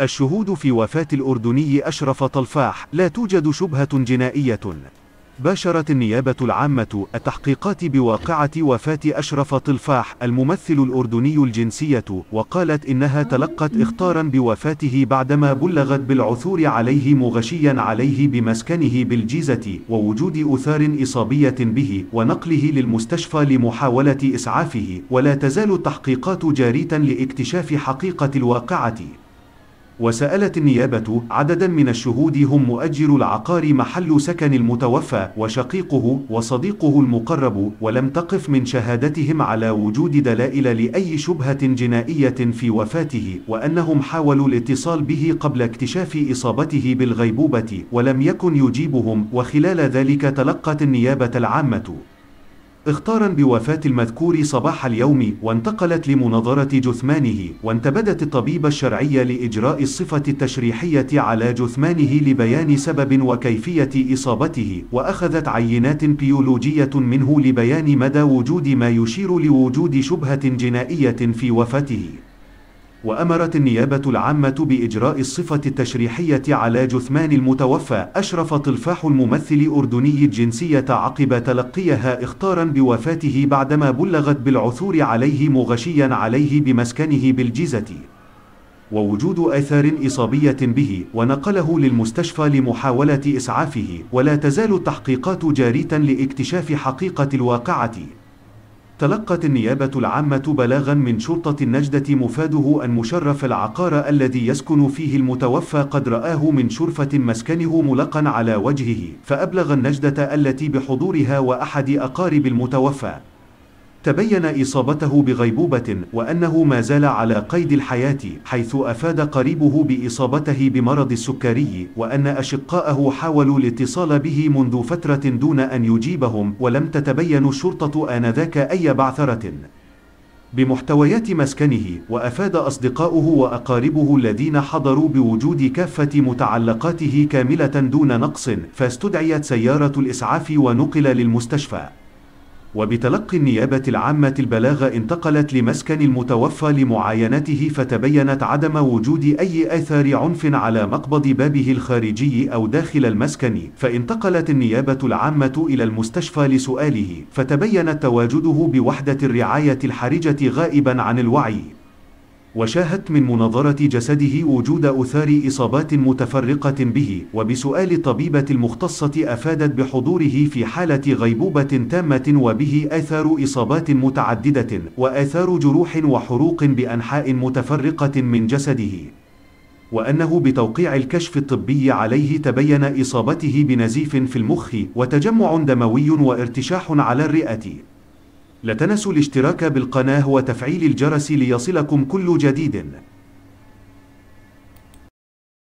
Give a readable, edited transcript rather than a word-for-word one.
الشهود في وفاة الأردني أشرف طلفاح. لا توجد شبهة جنائية. باشرت النيابة العامة التحقيقات بواقعة وفاة أشرف طلفاح الممثل الأردني الجنسية، وقالت إنها تلقت إخطارا بوفاته بعدما بلغت بالعثور عليه مغشيا عليه بمسكنه بالجيزة، ووجود آثار إصابية به، ونقله للمستشفى لمحاولة إسعافه، ولا تزال التحقيقات جارية لاكتشاف حقيقة الواقعة. وسألت النيابة عددا من الشهود هم مؤجر العقار محل سكن المتوفى وشقيقه وصديقه المقرب، ولم تقف من شهادتهم على وجود دلائل لأي شبهة جنائية في وفاته، وأنهم حاولوا الاتصال به قبل اكتشاف إصابته بالغيبوبة ولم يكن يجيبهم. وخلال ذلك تلقت النيابة العامة اخطارا بوفاة المذكور صباح اليوم، وانتقلت لمناظرة جثمانه، وانتبدت الطبيب الشرعي لإجراء الصفة التشريحية على جثمانه لبيان سبب وكيفية إصابته، وأخذت عينات بيولوجية منه لبيان مدى وجود ما يشير لوجود شبهة جنائية في وفاته. وأمرت النيابة العامة بإجراء الصفة التشريحية على جثمان المتوفى أشرف طلفاح الممثل أردني الجنسية عقب تلقيها إخطارا بوفاته بعدما بلغت بالعثور عليه مغشيا عليه بمسكنه بالجيزة، ووجود آثار إصابية به، ونقله للمستشفى لمحاولة إسعافه، ولا تزال التحقيقات جارية لاكتشاف حقيقة الواقعة. تلقت النيابة العامة بلاغا من شرطة النجدة مفاده أن مشرف العقار الذي يسكن فيه المتوفى قد رآه من شرفة مسكنه ملقا على وجهه، فأبلغ النجدة التي بحضورها وأحد أقارب المتوفى تبين إصابته بغيبوبة، وأنه ما زال على قيد الحياة، حيث أفاد قريبه بإصابته بمرض السكري، وأن أشقاءه حاولوا الاتصال به منذ فترة دون أن يجيبهم، ولم تتبين الشرطة آنذاك أي بعثرة بمحتويات مسكنه. وأفاد أصدقاؤه وأقاربه الذين حضروا بوجود كافة متعلقاته كاملة دون نقص، فاستدعيت سيارة الإسعاف ونقل للمستشفى. وبتلقي النيابة العامة البلاغ انتقلت لمسكن المتوفى لمعاينته، فتبينت عدم وجود أي آثار عنف على مقبض بابه الخارجي أو داخل المسكن، فانتقلت النيابة العامة إلى المستشفى لسؤاله، فتبين تواجده بوحدة الرعاية الحرجة غائبا عن الوعي. وشاهدت من مناظرة جسده وجود آثار إصابات متفرقة به، وبسؤال الطبيبة المختصة أفادت بحضوره في حالة غيبوبة تامة وبه آثار إصابات متعددة وآثار جروح وحروق بأنحاء متفرقة من جسده، وأنه بتوقيع الكشف الطبي عليه تبين إصابته بنزيف في المخ وتجمع دموي وارتشاح على الرئة. لا تنسوا الاشتراك بالقناة وتفعيل الجرس ليصلكم كل جديد.